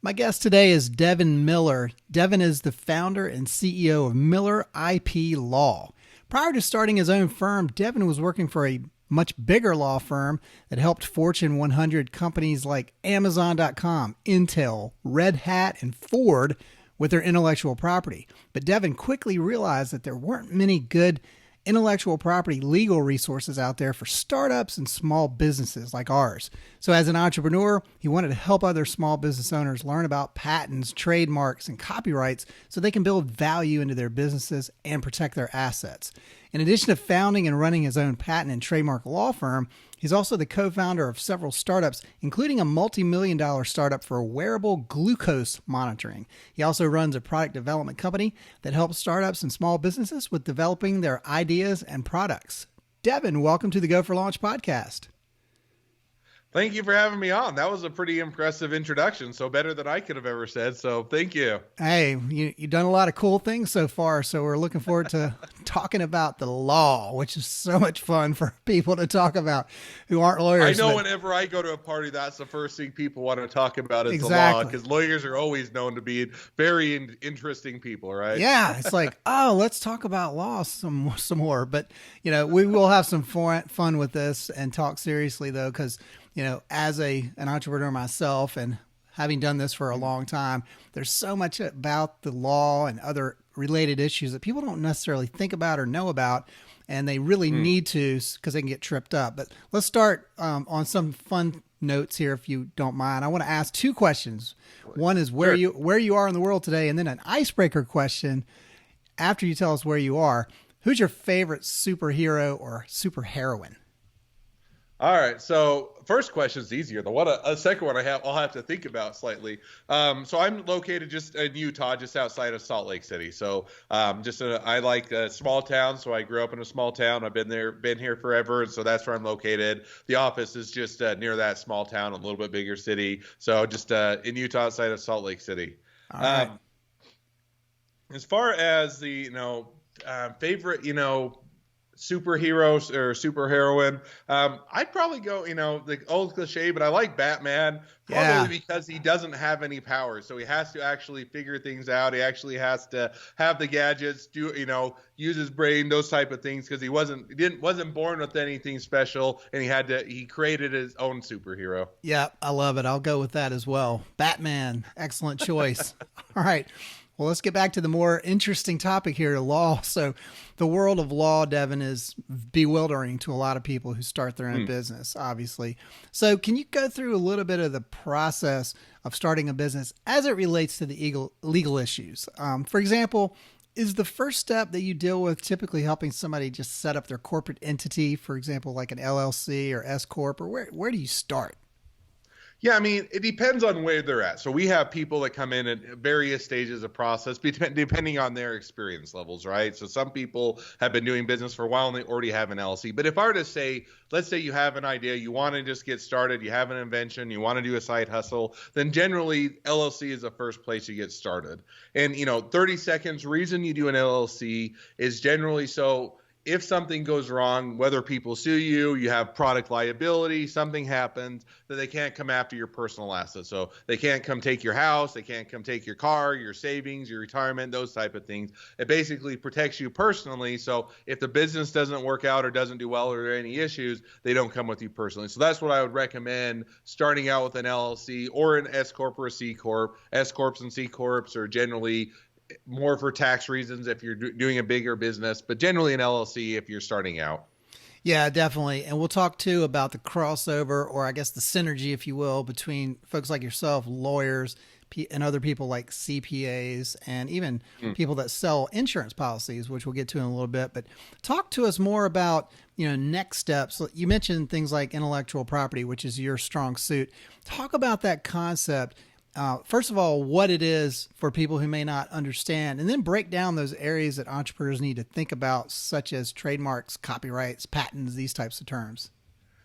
My guest today is Devin Miller. Devin is the founder and CEO of Miller IP Law. Prior to starting his own firm, Devin was working for a much bigger law firm that helped Fortune 100 companies like Amazon.com, Intel, Red Hat, and Ford with their intellectual property. But Devin quickly realized that there weren't many good intellectual property legal resources out there for startups and small businesses like ours. So as an entrepreneur, he wanted to help other small business owners learn about patents, trademarks, and copyrights so they can build value into their businesses and protect their assets. In addition to founding and running his own patent and trademark law firm, he's also the co-founder of several startups, including a multi-million-dollar startup for wearable glucose monitoring. He also runs a product development company that helps startups and small businesses with developing their ideas and products. Devin, welcome to the Go for Launch podcast. Thank you for having me on. That was a pretty impressive introduction, so better than I could have ever said, so thank you. Hey, you've done a lot of cool things so far, so we're looking forward to talking about the law, which is so much fun for people to talk about who aren't lawyers. I know whenever I go to a party, that's the first thing people want to talk about is exactly. The law, because lawyers are always known to be very interesting people, right? Yeah, it's like, oh, let's talk about law some more. But, we will have some fun with this and talk seriously, though, because as an entrepreneur myself and having done this for a long time, there's so much about the law and other related issues that people don't necessarily think about or know about, and they really need to because they can get tripped up. But let's start on some fun notes here, if you don't mind. I want to ask two questions. One is where you are in the world today, and then an icebreaker question after you tell us where you are. Who's your favorite superhero or superheroine? All right. So first question is easier. The second one I'll have to think about slightly. So I'm located just in Utah, just outside of Salt Lake City. So I like a small town. So I grew up in a small town. I've been here forever. And so that's where I'm located. The office is just near that small town, a little bit bigger city. So just in Utah, outside of Salt Lake City. All right. As far as the, favorite, superheroes or superheroine, I'd probably go, the old cliche, but I like Batman probably because he doesn't have any powers. So he has to actually figure things out. He actually has to have the gadgets, use his brain, those type of things, because he wasn't born with anything special, and he created his own superhero. Yeah, I love it. I'll go with that as well. Batman, excellent choice. All right. Well, let's get back to the more interesting topic here, law. So the world of law, Devin, is bewildering to a lot of people who start their own business, obviously. So can you go through a little bit of the process of starting a business as it relates to the legal issues? For example, is the first step that you deal with typically helping somebody just set up their corporate entity, for example, like an LLC or S Corp, or where do you start? Yeah, I mean, it depends on where they're at. So we have people that come in at various stages of process, depending on their experience levels, right? So some people have been doing business for a while and they already have an LLC. But if I were to say, let's say you have an idea, you want to just get started, you have an invention, you want to do a side hustle, then generally LLC is the first place you get started. And, 30 seconds, reason you do an LLC is generally so if something goes wrong, whether people sue you, you have product liability, something happens, that they can't come after your personal assets. So they can't come take your house, they can't come take your car, your savings, your retirement, those type of things. It basically protects you personally. So if the business doesn't work out or doesn't do well or there are any issues, they don't come with you personally. So that's what I would recommend, starting out with an LLC or an S Corp or a C Corp. S Corps and C Corps are generally more for tax reasons if you're doing a bigger business, but generally an LLC if you're starting out. Yeah, definitely. And we'll talk too about the crossover, or I guess the synergy, if you will, between folks like yourself, lawyers, and other people like CPAs, and even people that sell insurance policies, which we'll get to in a little bit. But talk to us more about, next steps. You mentioned things like intellectual property, which is your strong suit. Talk about that concept. First of all, what it is for people who may not understand, and then break down those areas that entrepreneurs need to think about, such as trademarks, copyrights, patents, these types of terms.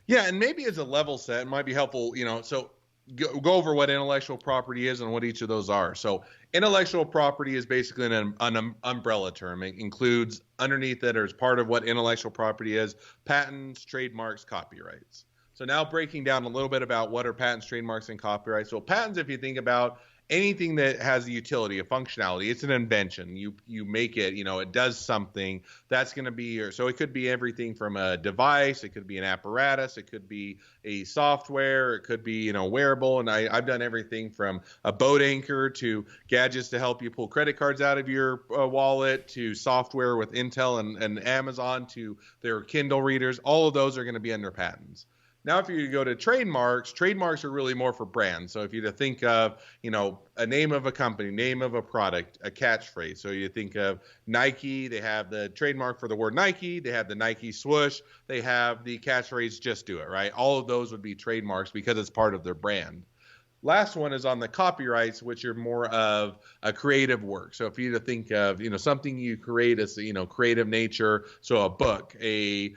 Yeah, and maybe as a level set, it might be helpful, so go over what intellectual property is and what each of those are. So intellectual property is basically an umbrella term. It includes underneath it, or as part of what intellectual property is, patents, trademarks, copyrights. So now breaking down a little bit about what are patents, trademarks, and copyrights. So patents, if you think about, anything that has a utility, a functionality. It's an invention. You make it, it does something. That's going to be your, so it could be everything from a device, it could be an apparatus, it could be a software, it could be, wearable. And I've done everything from a boat anchor to gadgets to help you pull credit cards out of your wallet, to software with Intel and Amazon, to their Kindle readers. All of those are going to be under patents. Now, if you go to trademarks are really more for brands. So if you to think of, a name of a company, name of a product, a catchphrase. So you think of Nike, they have the trademark for the word Nike, they have the Nike swoosh, they have the catchphrase, just do it, right? All of those would be trademarks because it's part of their brand. Last one is on the copyrights, which are more of a creative work. So if you to think of, something you create as, creative nature, so a book, a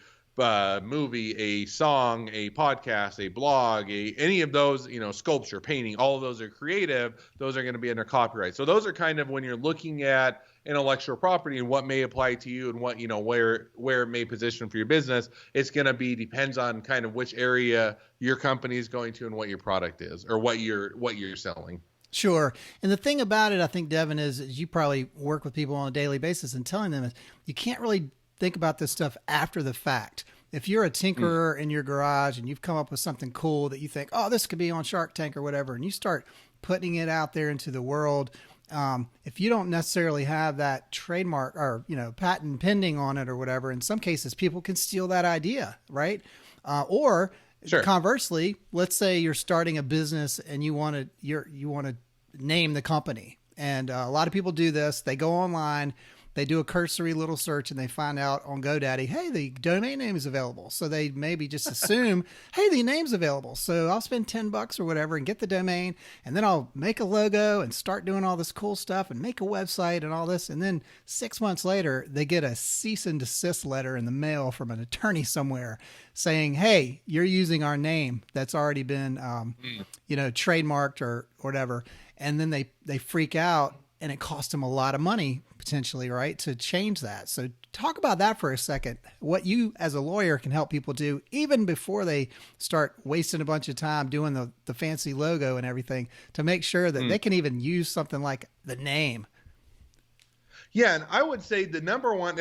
movie, a song, a podcast, a blog, any of those, sculpture, painting, all of those are creative. Those are going to be under copyright. So those are kind of when you're looking at intellectual property and what may apply to you and what, where it may position for your business. It's going to be, depends on kind of which area your company is going to and what your product is or what you're selling. Sure. And the thing about it, I think, Devin, is you probably work with people on a daily basis and telling them is you can't really think about this stuff after the fact. If you're a tinkerer in your garage and you've come up with something cool that you think, oh, this could be on Shark Tank or whatever, and you start putting it out there into the world, if you don't necessarily have that trademark or, patent pending on it or whatever, in some cases, people can steal that idea, right? Or Sure. Conversely, let's say you're starting a business and you want to name the company. And a lot of people do this. They go online, they do a cursory little search, and they find out on GoDaddy, hey, the domain name is available. So they maybe just assume, hey, the name's available. So I'll spend $10 or whatever and get the domain, and then I'll make a logo and start doing all this cool stuff and make a website and all this. And then 6 months later, they get a cease and desist letter in the mail from an attorney somewhere saying, hey, you're using our name that's already been, trademarked or whatever. And then they freak out, and it costs them a lot of money potentially, right, to change that. So talk about that for a second. What you as a lawyer can help people do even before they start wasting a bunch of time doing the fancy logo and everything to make sure that they can even use something like the name. Yeah, and I would say the number one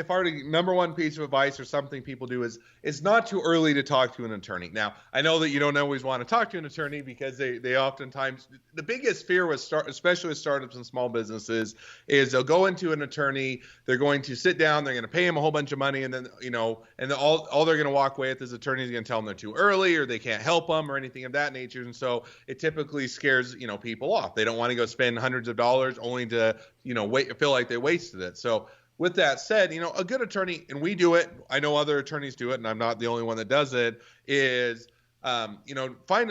piece of advice or something people do is it's not too early to talk to an attorney. Now, I know that you don't always want to talk to an attorney because they oftentimes, the biggest fear especially with startups and small businesses, is they'll go into an attorney, they're going to sit down, they're going to pay him a whole bunch of money, and then, all they're going to walk away with is attorney is going to tell them they're too early or they can't help them or anything of that nature. And so it typically scares, people off. They don't want to go spend hundreds of dollars only to, feel like they wasted it. So with that said, a good attorney, and we do it, I know other attorneys do it, and I'm not the only one that does it, is, find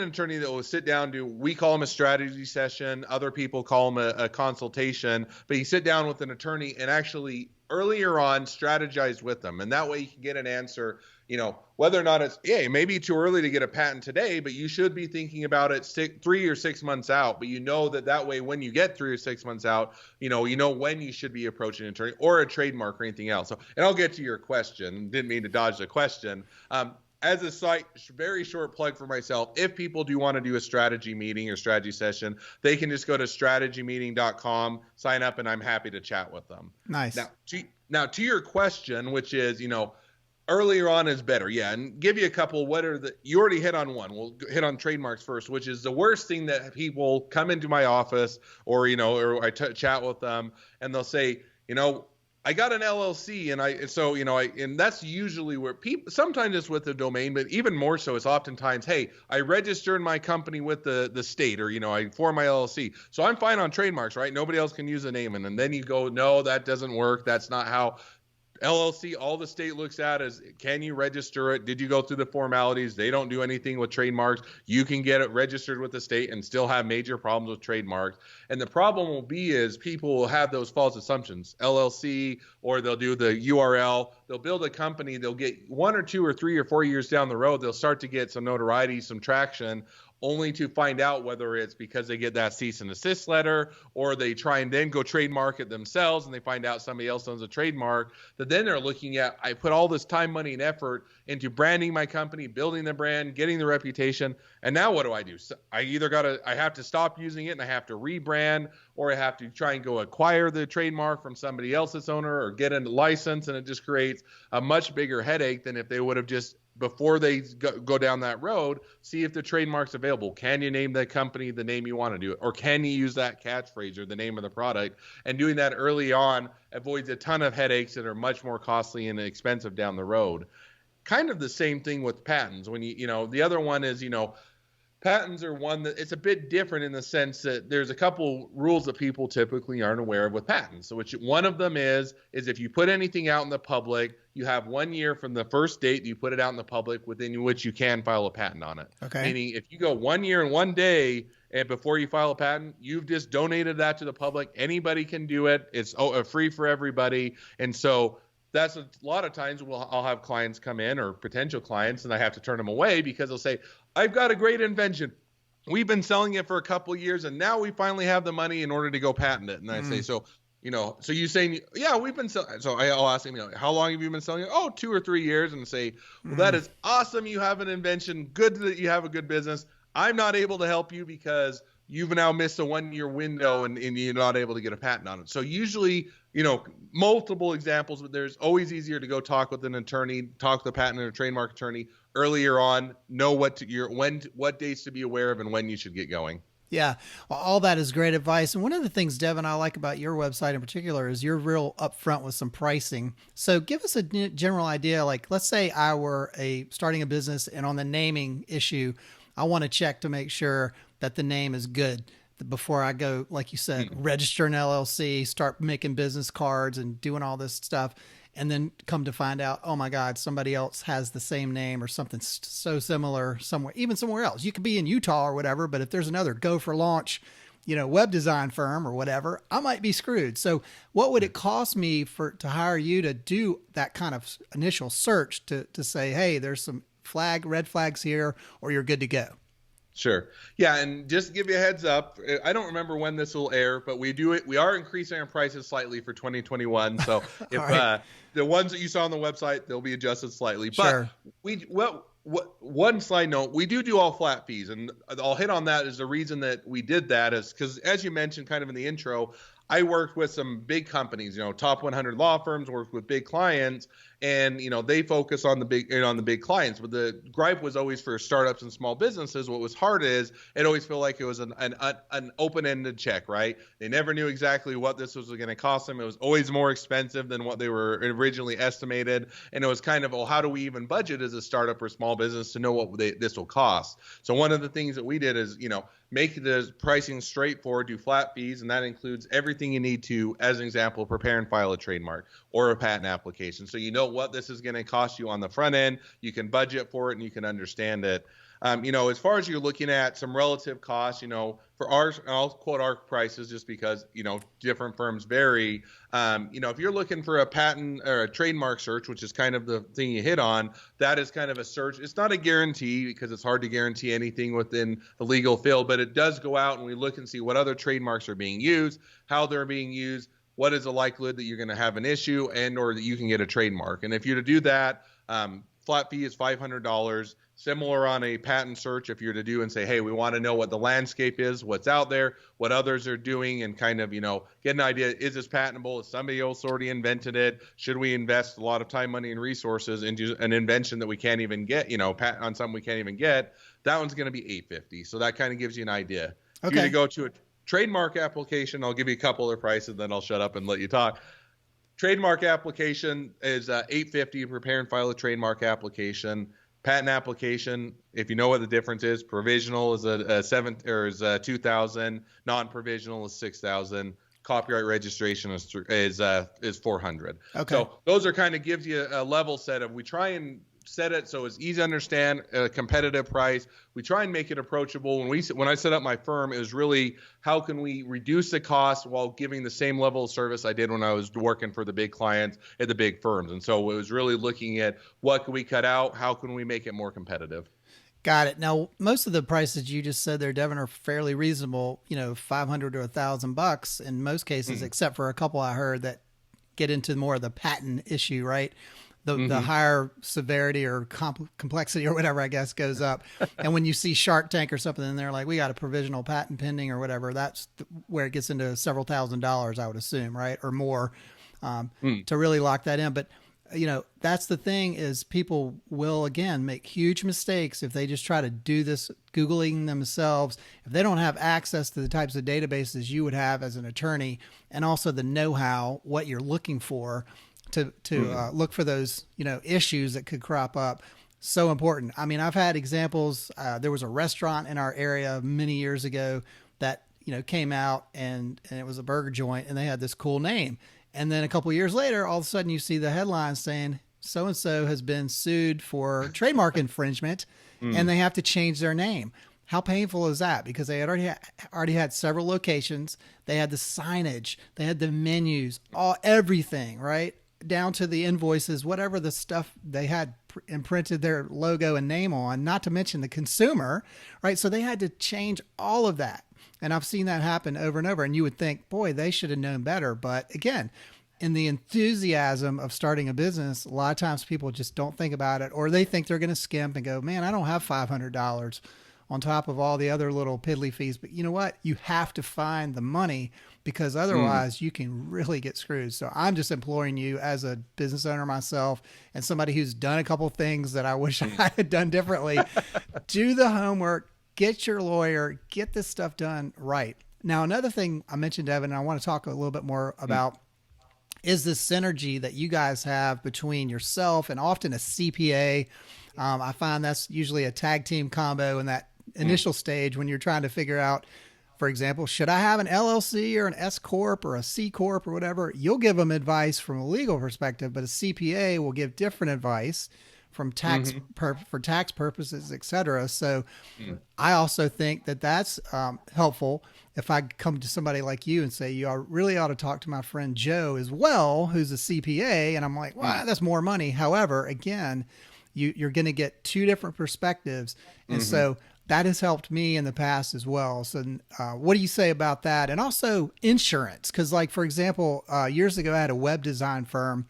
an attorney that will sit down, we call them a strategy session. Other people call them a consultation, but you sit down with an attorney and actually earlier on strategize with them. And that way you can get an answer, whether or not it may be too early to get a patent today, but you should be thinking about it 3 or 6 months out. But that way, when you get 3 or 6 months out, when you should be approaching an attorney or a trademark or anything else. So, and I'll get to your question. Didn't mean to dodge the question. As a site, very short plug for myself. If people do want to do a strategy meeting or strategy session, they can just go to strategymeeting.com, sign up, and I'm happy to chat with them. Nice. Now to your question, which is, earlier on is better. Yeah. And give you a couple, you already hit on one. We'll hit on trademarks first, which is the worst thing that people come into my office or I chat with them and they'll say, I got an LLC and that's usually where people, sometimes it's with the domain, but even more so it's oftentimes, hey, I registered my company with the state or, I form my LLC. So I'm fine on trademarks, right? Nobody else can use the name. And then you go, no, that doesn't work. That's not how LLC, all the state looks at is, can you register it? Did you go through the formalities? They don't do anything with trademarks. You can get it registered with the state and still have major problems with trademarks. And the problem will be is people will have those false assumptions, LLC, or they'll do the URL. They'll build a company. They'll get 1 or 2 or 3 or 4 years down the road. They'll start to get some notoriety, some traction, only to find out whether it's because they get that cease and desist letter or they try and then go trademark it themselves and they find out somebody else owns a trademark, that then they're looking at, I put all this time, money, and effort into branding my company, building the brand, getting the reputation, and now what do? So I have to stop using it and I have to rebrand, or I have to try and go acquire the trademark from somebody else's owner or get a license, and it just creates a much bigger headache than if they would have just, before they go down that road, see if the trademark's available. Can you name the company the name you want to do it? Or can you use that catchphrase or the name of the product? And doing that early on avoids a ton of headaches that are much more costly and expensive down the road. Kind of the same thing with patents. When the other one is, patents are one that it's a bit different in the sense that there's a couple rules that people typically aren't aware of with patents. So which one of them is if you put anything out in the public, you have 1 year from the first date that you put it out in the public within which you can file a patent on it. Okay. Meaning if you go 1 year and 1 day and before you file a patent, you've just donated that to the public. Anybody can do it. It's free for everybody. And so that's a lot of times I'll have clients come in, or potential clients, and I have to turn them away because they'll say, I've got a great invention. We've been selling it for a couple of years, and now we finally have the money in order to go patent it. And I say, so you saying, yeah, we've been selling. So I'll ask them, how long have you been selling it? Oh, 2 or 3 years. And say, well, that is awesome. You have an invention. Good that you have a good business. I'm not able to help you because you've now missed a 1 year window and you're not able to get a patent on it. So usually, multiple examples, but there's always easier to go talk with an attorney, talk to the patent or trademark attorney earlier on, know what dates to be aware of and when you should get going. Yeah, all that is great advice. And one of the things, Devin, I like about your website in particular is you're real upfront with some pricing. So give us a general idea. Like, let's say I were starting a business, and on the naming issue, I want to check to make sure that the name is good before I go, like you said, register an LLC, start making business cards and doing all this stuff. And then come to find out, oh my God, somebody else has the same name or something so similar somewhere, even somewhere else. You could be in Utah or whatever, but if there's another go for launch, web design firm or whatever, I might be screwed. So what would it cost me to hire you to do that kind of initial search to say, hey, there's some red flags here, or you're good to go? Sure. Yeah. And just to give you a heads up, I don't remember when this will air, but we are increasing our prices slightly for 2021. So if right. The ones that you saw on the website, they'll be adjusted slightly. But sure. One side note, we do all flat fees, and I'll hit on that. Is the reason that we did that is because, as you mentioned kind of in the intro, I worked with some big companies, top 100 law firms, worked with big clients, and they focus on the big clients. But the gripe was always for startups and small businesses. What was hard is it always felt like it was an open-ended check, right? They never knew exactly what this was going to cost them. It was always more expensive than what they were originally estimated, and it was kind of, how do we even budget as a startup or small business to know what this will cost? So one of the things that we did is, make the pricing straightforward, do flat fees, and that includes everything you need to, as an example, prepare and file a trademark or a patent application. So you know what this is going to cost you on the front end, you can budget for it, and you can understand it. As far as you're looking at some relative costs, for ours, I'll quote our prices just because, different firms vary. If you're looking for a patent or a trademark search, which is kind of the thing you hit on, that is kind of a search. It's not a guarantee because it's hard to guarantee anything within the legal field, but it does go out and we look and see what other trademarks are being used, how they're being used, what is the likelihood that you're going to have an issue and or that you can get a trademark. And if you're to do that, flat fee is $500. Similar on a patent search, if you're to do and say, hey, we want to know what the landscape is, what's out there, what others are doing, and kind of, get an idea, is this patentable? Has somebody else already invented it? Should we invest a lot of time, money, and resources into an invention that we can't even get, patent on something we can't even get? That one's going to be $850. So that kind of gives you an idea. Okay. If you're to go to a trademark application, I'll give you a couple of prices, then I'll shut up and let you talk. Trademark application is $850. Prepare and file a trademark application. Patent application, if you know what the difference is, provisional is is $2,000, non-provisional is $6,000. Copyright registration is $400. Okay. So those are kind of gives you a level set of, we try and set it so it's easy to understand, a competitive price. We try and make it approachable. When I set up my firm, it was really how can we reduce the cost while giving the same level of service I did when I was working for the big clients at the big firms. And so it was really looking at what can we cut out, how can we make it more competitive. Got it. Now, most of the prices you just said there, Devin, are fairly reasonable. 500 to $1,000 in most cases, except for a couple I heard that get into more of the patent issue, right? The higher severity or complexity or whatever, I guess, goes up. And when you see Shark Tank or something, and they're like, we got a provisional patent pending or whatever, that's where it gets into several $1,000s, I would assume, right? Or more, to really lock that in. But, that's the thing is people will, again, make huge mistakes if they just try to do this Googling themselves. If they don't have access to the types of databases you would have as an attorney, and also the know-how, what you're looking for, to look for those, issues that could crop up. So important. I mean, I've had examples. There was a restaurant in our area many years ago that, came out and it was a burger joint and they had this cool name. And then a couple of years later, all of a sudden you see the headlines saying so-and-so has been sued for trademark infringement and they have to change their name. How painful is that? Because they had already had several locations. They had the signage, they had the menus, everything, right? Down to the invoices, whatever the stuff they had imprinted their logo and name on, not to mention the consumer, right? So they had to change all of that. And I've seen that happen over and over. And you would think, boy, they should have known better. But again, in the enthusiasm of starting a business, a lot of times people just don't think about it, or they think they're going to skimp and go, man, I don't have $500 on top of all the other little piddly fees. But you know what? You have to find the money, because otherwise you can really get screwed. So I'm just imploring you, as a business owner myself and somebody who's done a couple things that I wish I had done differently, do the homework, get your lawyer, get this stuff done right. Now, another thing I mentioned, Devin, and I want to talk a little bit more about is this synergy that you guys have between yourself and often a CPA. I find that's usually a tag team combo in that initial stage when you're trying to figure out, for example, should I have an LLC or an S Corp or a C Corp or whatever? You'll give them advice from a legal perspective, but a CPA will give different advice from tax for tax purposes, et cetera. So I also think that that's helpful. If I come to somebody like you and say, you really ought to talk to my friend Joe as well, who's a CPA. And I'm like, well, that's more money. However, again, you're going to get two different perspectives. And so that has helped me in the past as well. So what do you say about that? And also insurance. Because like, for example, years ago, I had a web design firm.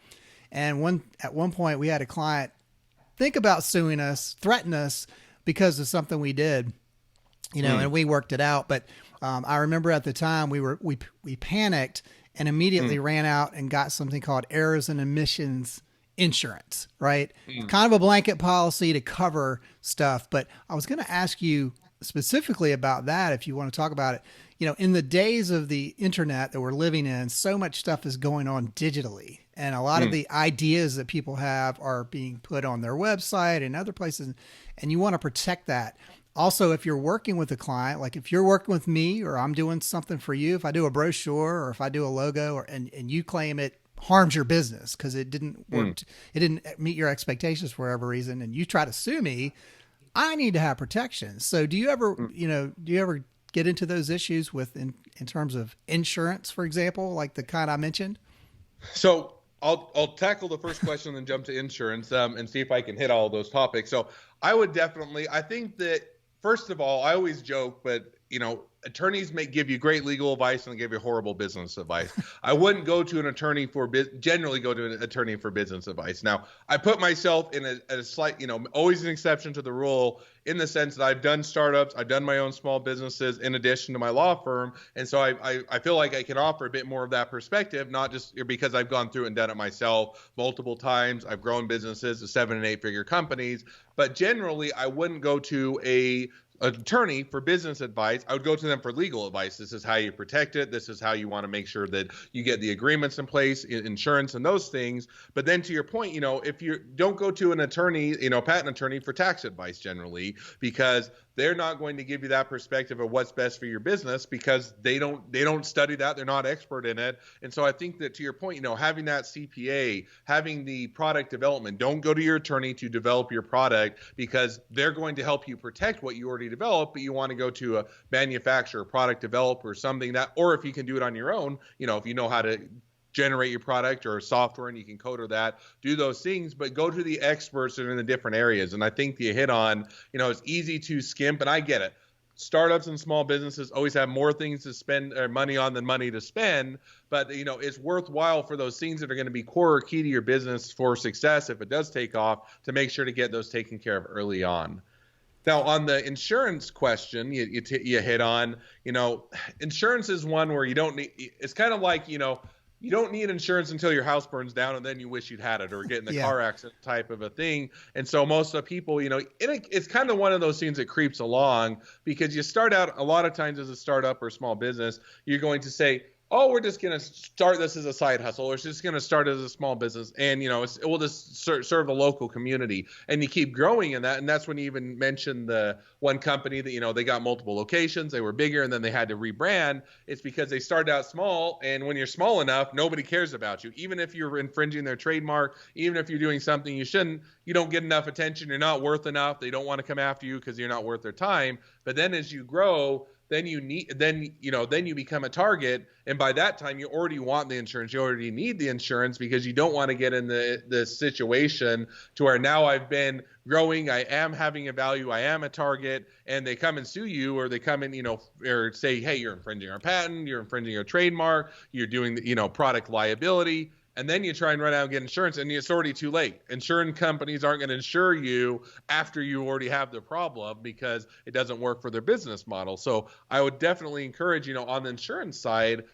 And at one point we had a client think about suing us, threaten us because of something we did, and we worked it out. But I remember at the time we panicked and immediately ran out and got something called errors and omissions insurance, right? Kind of a blanket policy to cover stuff. But I was going to ask you specifically about that, if you want to talk about it. In the days of the internet that we're living in, so much stuff is going on digitally. And a lot of the ideas that people have are being put on their website and other places. And you want to protect that. Also, if you're working with a client, like if you're working with me or I'm doing something for you, if I do a brochure or if I do a logo and you claim it harms your business because it didn't work, it didn't meet your expectations for whatever reason, and you try to sue me, I need to have protection. So do you ever get into those issues with in terms of insurance, for example, like the kind I mentioned? So I'll tackle the first question and jump to insurance and see if I can hit all of those topics. So I think that, first of all, I always joke, but attorneys may give you great legal advice and they give you horrible business advice. I wouldn't go to an attorney generally go to an attorney for business advice. Now, I put myself in a slight, always an exception to the rule in the sense that I've done startups, I've done my own small businesses in addition to my law firm. And so I feel like I can offer a bit more of that perspective, not just because I've gone through and done it myself multiple times. I've grown businesses to 7- and 8-figure companies, but generally I wouldn't go to an attorney for business advice. I would go to them for legal advice. This is how you protect it. This is how you want to make sure that you get the agreements in place, insurance and those things. But then to your point, if you don't go to an attorney, patent attorney for tax advice generally, because they're not going to give you that perspective of what's best for your business because they don't study that. They're not expert in it. And so I think that to your point, having that CPA, having the product development, don't go to your attorney to develop your product because they're going to help you protect what you already developed, but you want to go to a manufacturer, product developer, something that, or if you can do it on your own, if you know how to generate your product or software and you can code or that, do those things, but go to the experts that are in the different areas. And I think you hit on, it's easy to skimp, and I get it. Startups and small businesses always have more things to spend money on than money to spend, but it's worthwhile for those things that are going to be core or key to your business for success if it does take off, to make sure to get those taken care of early on. Now, on the insurance question, you hit on, insurance is one where you don't need. It's kind of like, you don't need insurance until your house burns down and then you wish you'd had it, or get in the car accident type of a thing. And so most of the people, it's kind of one of those things that creeps along, because you start out a lot of times as a startup or small business, you're going to say, oh, we're just going to start this as a side hustle, or it's just going to start as a small business. And, it will just serve the local community. And you keep growing in that. And that's when you even mentioned the one company that, they got multiple locations, they were bigger, and then they had to rebrand. It's because they started out small. And when you're small enough, nobody cares about you. Even if you're infringing their trademark, even if you're doing something you shouldn't, you don't get enough attention. You're not worth enough. They don't want to come after you because you're not worth their time. But then as you grow, then you become a target. And by that time, you already want the insurance. You already need the insurance, because you don't want to get in the situation to where now I've been growing, I am having a value, I am a target, and they come and sue you, or they come in, or say, hey, you're infringing our patent, you're infringing our trademark, you're doing, product liability. And then you try and run out and get insurance, and it's already too late. Insurance companies aren't going to insure you after you already have the problem, because it doesn't work for their business model. So I would definitely encourage, on the insurance side,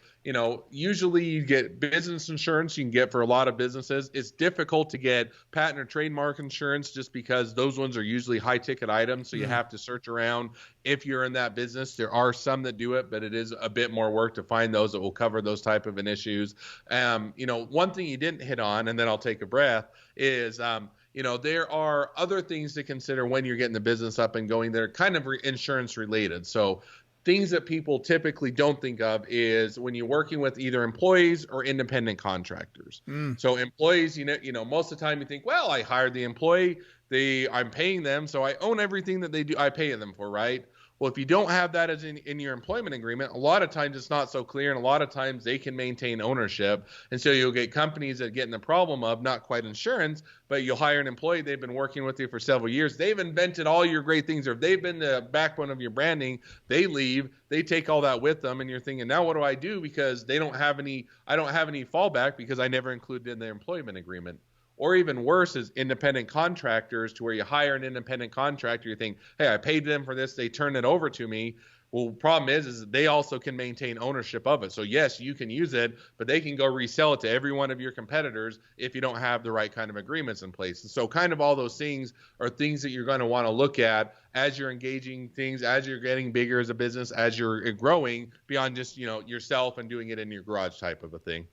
usually you get business insurance you can get for a lot of businesses. It's difficult to get patent or trademark insurance, just because those ones are usually high ticket items. So you have to search around if you're in that business. There are some that do it, but it is a bit more work to find those that will cover those type of an issues. One thing you didn't hit on, and then I'll take a breath, is there are other things to consider when you're getting the business up and going that are kind of insurance related. So things that people typically don't think of is when you're working with either employees or independent contractors. So employees, most of the time you think, well, I hired the employee, I'm paying them, so I own everything that they do, I pay them for, right? Well, if you don't have that as in your employment agreement, a lot of times it's not so clear, and a lot of times they can maintain ownership. And so you'll get companies that get in the problem of not quite insurance, but you'll hire an employee, they've been working with you for several years, they've invented all your great things, or if they've been the backbone of your branding, they leave, they take all that with them, and you're thinking, now what do I do? Because I don't have any fallback, because I never included in their employment agreement. Or even worse is independent contractors, to where you hire an independent contractor, you think, hey, I paid them for this, they turn it over to me. Well, the problem is they also can maintain ownership of it. So yes, you can use it, but they can go resell it to every one of your competitors if you don't have the right kind of agreements in place. And so kind of all those things are things that you're going to want to look at as you're engaging things, as you're getting bigger as a business, as you're growing beyond just, yourself and doing it in your garage type of a thing.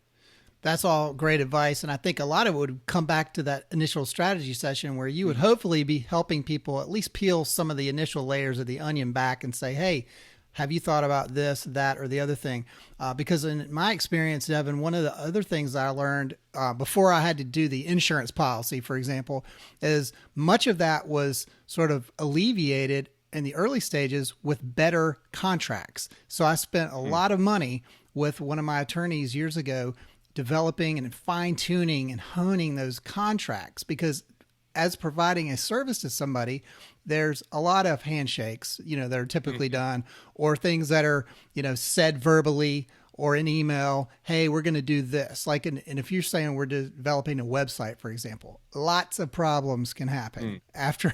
That's all great advice. And I think a lot of it would come back to that initial strategy session, where you would hopefully be helping people at least peel some of the initial layers of the onion back and say, hey, have you thought about this, that, or the other thing? Because in my experience, Devin, one of the other things I learned before I had to do the insurance policy, for example, is much of that was sort of alleviated in the early stages with better contracts. So I spent a lot of money with one of my attorneys years ago developing and fine-tuning and honing those contracts, because as providing a service to somebody, there's a lot of handshakes, that are typically done, or things that are, said verbally or in email. Hey, we're going to do this. And if you're saying we're developing a website, for example, lots of problems can happen after,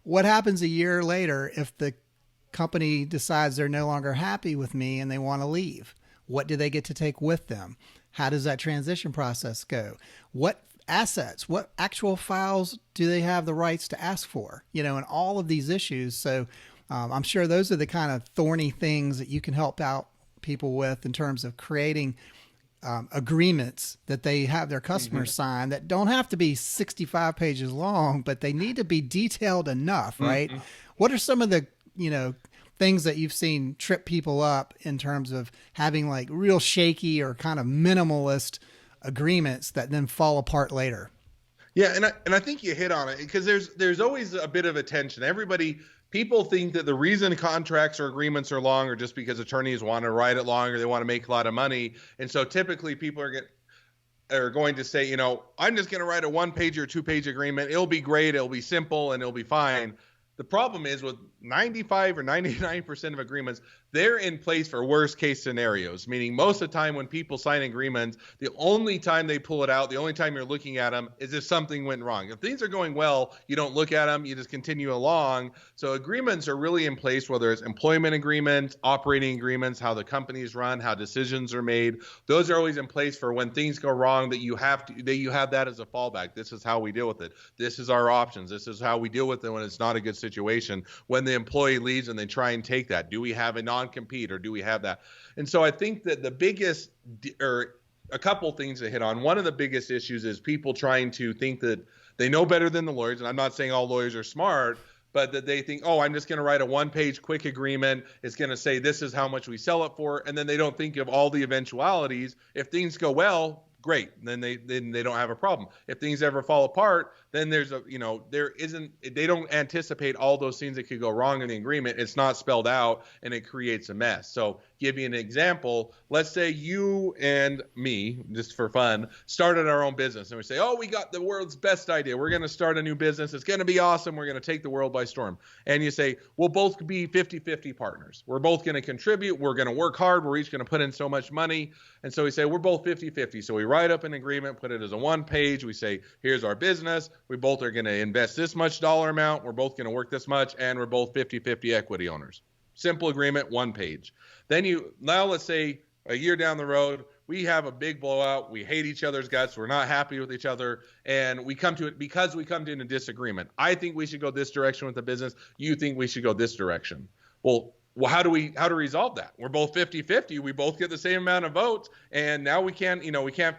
what happens a year later if the company decides they're no longer happy with me and they want to leave? What do they get to take with them? How does that transition process go? What assets, what actual files do they have the rights to ask for? And all of these issues. So I'm sure those are the kind of thorny things that you can help out people with in terms of creating agreements that they have their customers sign that don't have to be 65 pages long, but they need to be detailed enough, right? What are some of the, things that you've seen trip people up in terms of having like real shaky or kind of minimalist agreements that then fall apart later? Yeah, and I think you hit on it, because there's always a bit of a tension. Everybody people think that the reason contracts or agreements are long are just because attorneys want to write it long or they want to make a lot of money. And so typically people are going to say, I'm just going to write a 1-page or 2-page agreement. It'll be great. It'll be simple and it'll be fine. The problem is with 95 or 99% of agreements, they're in place for worst case scenarios, meaning most of the time when people sign agreements, the only time they pull it out, the only time you're looking at them is if something went wrong. If things are going well, you don't look at them, you just continue along. So agreements are really in place, whether it's employment agreements, operating agreements, how the companies run, how decisions are made. Those are always in place for when things go wrong, that you have that as a fallback. This is how we deal with it. This is our options. This is how we deal with it when it's not a good situation. When the employee leaves and they try and take that, do we have a non-compete or do we have that? And so I think that the biggest, or a couple things to hit on. One of the biggest issues is people trying to think that they know better than the lawyers. And I'm not saying all lawyers are smart, but that they think, I'm just going to write a 1-page quick agreement. It's going to say this is how much we sell it for. And then they don't think of all the eventualities. If things go well, great. Then they don't have a problem. If things ever fall apart, then they don't anticipate all those things that could go wrong in the agreement. It's not spelled out and it creates a mess. So give you an example. Let's say you and me, just for fun, started our own business and we say, we got the world's best idea. We're going to start a new business. It's going to be awesome. We're going to take the world by storm. And you say, we'll both be 50-50 partners. We're both going to contribute. We're going to work hard. We're each going to put in so much money. And so we say, we're both 50-50. So we write up an agreement, put it as a 1-page. We say, here's our business. We both are going to invest this much dollar amount. We're both going to work this much. And we're both 50-50 equity owners. Simple agreement, 1 page. Now let's say a year down the road, we have a big blowout. We hate each other's guts. We're not happy with each other. And we come to it because we come to a disagreement. I think we should go this direction with the business. You think we should go this direction. Well, how do we resolve that? We're both 50-50. We both get the same amount of votes. And now we can't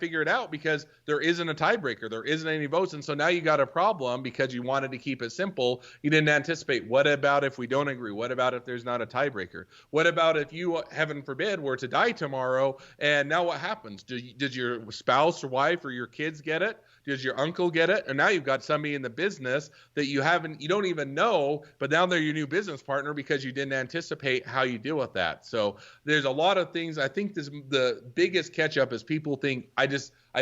figure it out because there isn't a tiebreaker. There isn't any votes. And so now you got a problem because you wanted to keep it simple. You didn't anticipate, what about if we don't agree? What about if there's not a tiebreaker? What about if you, heaven forbid, were to die tomorrow? And now what happens? Did your spouse or wife or your kids get it? Does your uncle get it? And now you've got somebody in the business that you don't even know, but now they're your new business partner because you didn't anticipate how you deal with that. So there's a lot of things. I think the biggest catch up is people think, I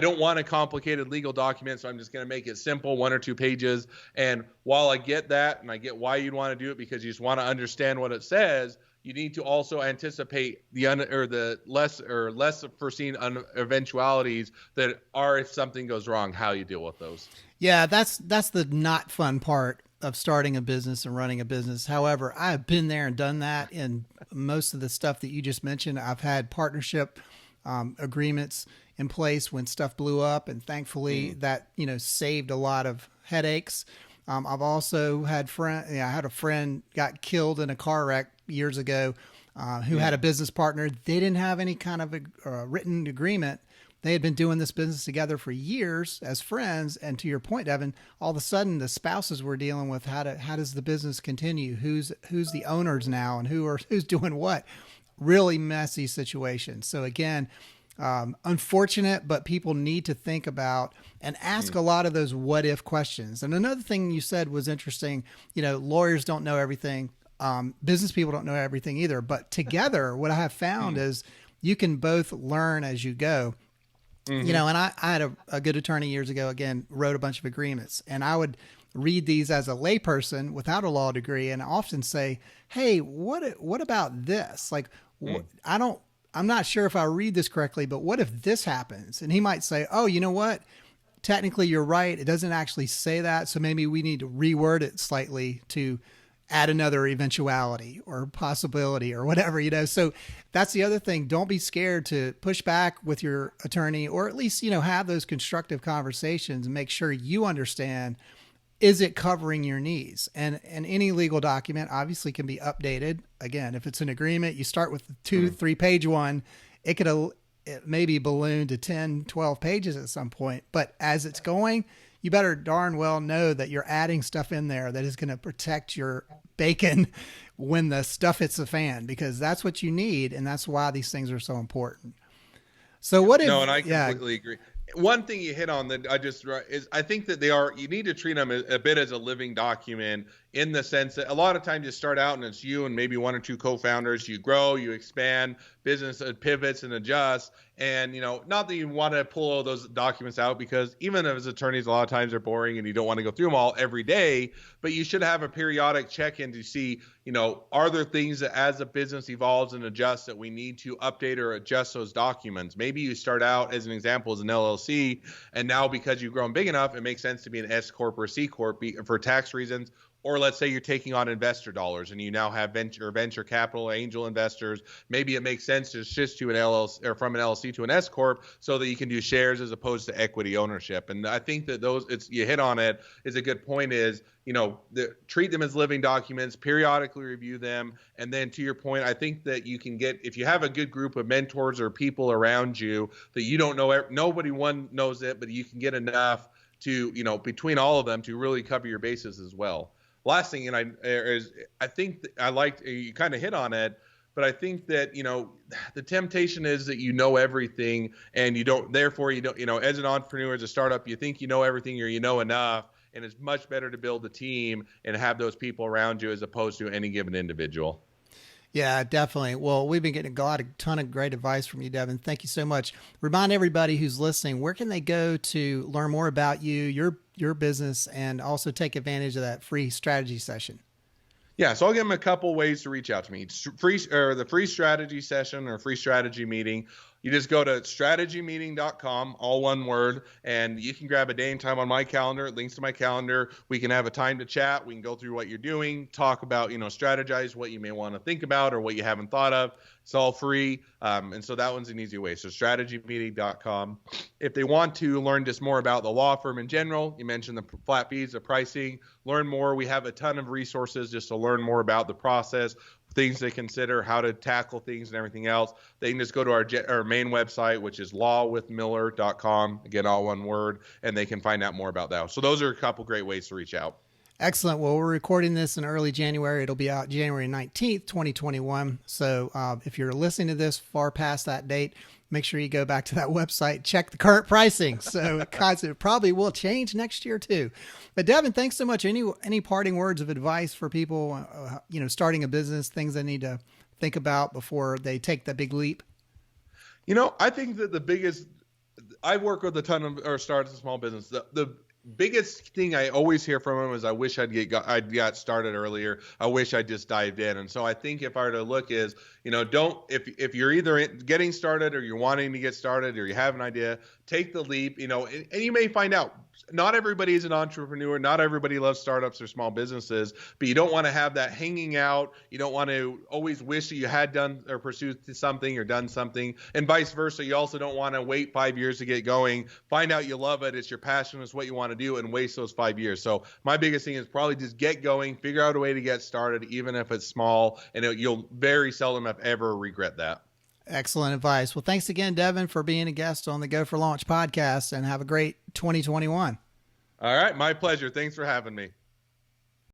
don't want a complicated legal document, so I'm just going to make it simple, 1 or 2 pages. And while I get that, and I get why you'd want to do it because you just want to understand what it says, you need to also anticipate the less foreseen eventualities that are if something goes wrong, how you deal with those. Yeah, that's the not fun part of starting a business and running a business. However, I've been there and done that in most of the stuff that you just mentioned. I've had partnership agreements in place when stuff blew up, and thankfully that saved a lot of headaches. I've also had I had a friend got killed in a car wreck years ago who had a business partner. They didn't have any kind of a written agreement. They had been doing this business together for years as friends. And to your point, Devin, all of a sudden the spouses were dealing with how does the business continue? Who's the owners now and who's doing what? Really messy situation. So again, unfortunate, but people need to think about and ask a lot of those what if questions. And another thing you said was interesting. Lawyers don't know everything. Business people don't know everything either, but together what I have found is you can both learn as you go. And I had a good attorney years ago, again, wrote a bunch of agreements, and I would read these as a layperson without a law degree and often say, hey, what about this? Like, I'm not sure if I read this correctly, but what if this happens? And he might say, oh, you know what? Technically you're right. It doesn't actually say that. So maybe we need to reword it slightly to add another eventuality or possibility or whatever, So that's the other thing. Don't be scared to push back with your attorney, or at least, have those constructive conversations and make sure you understand, is it covering your needs? And any legal document obviously can be updated. Again, if it's an agreement, you start with the 2-3 page one, it maybe balloon to 10, 12 pages at some point, but as it's going, you better darn well know that you're adding stuff in there that is going to protect your bacon when the stuff hits the fan, because that's what you need. And that's why these things are so important. So what if, no, and I completely agree. One thing you hit on that I think that you need to treat them a bit as a living document in the sense that a lot of times you start out and it's you and maybe one or two co-founders. You grow, you expand, business pivots and adjusts. And, not that you want to pull all those documents out, because even as attorneys, a lot of times they're boring and you don't want to go through them all every day, but you should have a periodic check-in to see, are there things that as the business evolves and adjusts that we need to update or adjust those documents? Maybe you start out, as an example, as an LLC, and now because you've grown big enough, it makes sense to be an S Corp or C Corp for tax reasons. Or let's say you're taking on investor dollars and you now have venture capital, angel investors. Maybe it makes sense to shift to an LLC or from an LLC to an S Corp so that you can do shares as opposed to equity ownership. And I think that you hit on it, is a good point is, treat them as living documents, periodically review them. And then to your point, I think that you can get, if you have a good group of mentors or people around you that you don't know, nobody knows it, but you can get enough to, between all of them to really cover your bases as well. Last thing, I think you kind of hit on it, but I think that, the temptation is that everything and therefore as an entrepreneur, as a startup, you think you know everything or you know enough, and it's much better to build a team and have those people around you as opposed to any given individual. Yeah, definitely. Well, we've been getting a ton of great advice from you, Devin. Thank you so much. Remind everybody who's listening, where can they go to learn more about you, your business, and also take advantage of that free strategy session? Yeah, so I'll give them a couple ways to reach out to me. It's the free strategy session or free strategy meeting. You just go to strategymeeting.com, all one word, and you can grab a day and time on my calendar. It links to my calendar. We can have a time to chat. We can go through what you're doing, talk about, strategize what you may want to think about or what you haven't thought of. It's all free. And so that one's an easy way. So strategymeeting.com. If they want to learn just more about the law firm in general, you mentioned the flat fees, the pricing, learn more. We have a ton of resources just to learn more about the process, things to consider, how to tackle things and everything else. They can just go to our main website, which is lawwithmiller.com. Again, all one word, and they can find out more about that. So those are a couple great ways to reach out. Excellent. Well, we're recording this in early January. It'll be out January 19th, 2021. So if you're listening to this far past that date, make sure you go back to that website, check the current pricing. So it probably will change next year too. But Devin, thanks so much. Any parting words of advice for people, starting a business, things they need to think about before they take that big leap? I think that I work with a ton of startups and small business. The biggest thing I always hear from them is, I wish I'd got started earlier. I wish I just dived in. And so I think if I were to look is, if you're either getting started or you're wanting to get started or you have an idea, take the leap, and you may find out not everybody is an entrepreneur. Not everybody loves startups or small businesses, but you don't want to have that hanging out. You don't want to always wish that you had done or pursued something or done something, and vice versa. You also don't want to wait 5 years to get going. Find out you love it. It's your passion. It's what you want to do, and waste those 5 years. So my biggest thing is probably just get going, figure out a way to get started, even if it's small, and you'll very seldom if ever regret that. Excellent advice. Well, thanks again, Devin, for being a guest on the Go for Launch podcast, and have a great 2021. All right. My pleasure. Thanks for having me.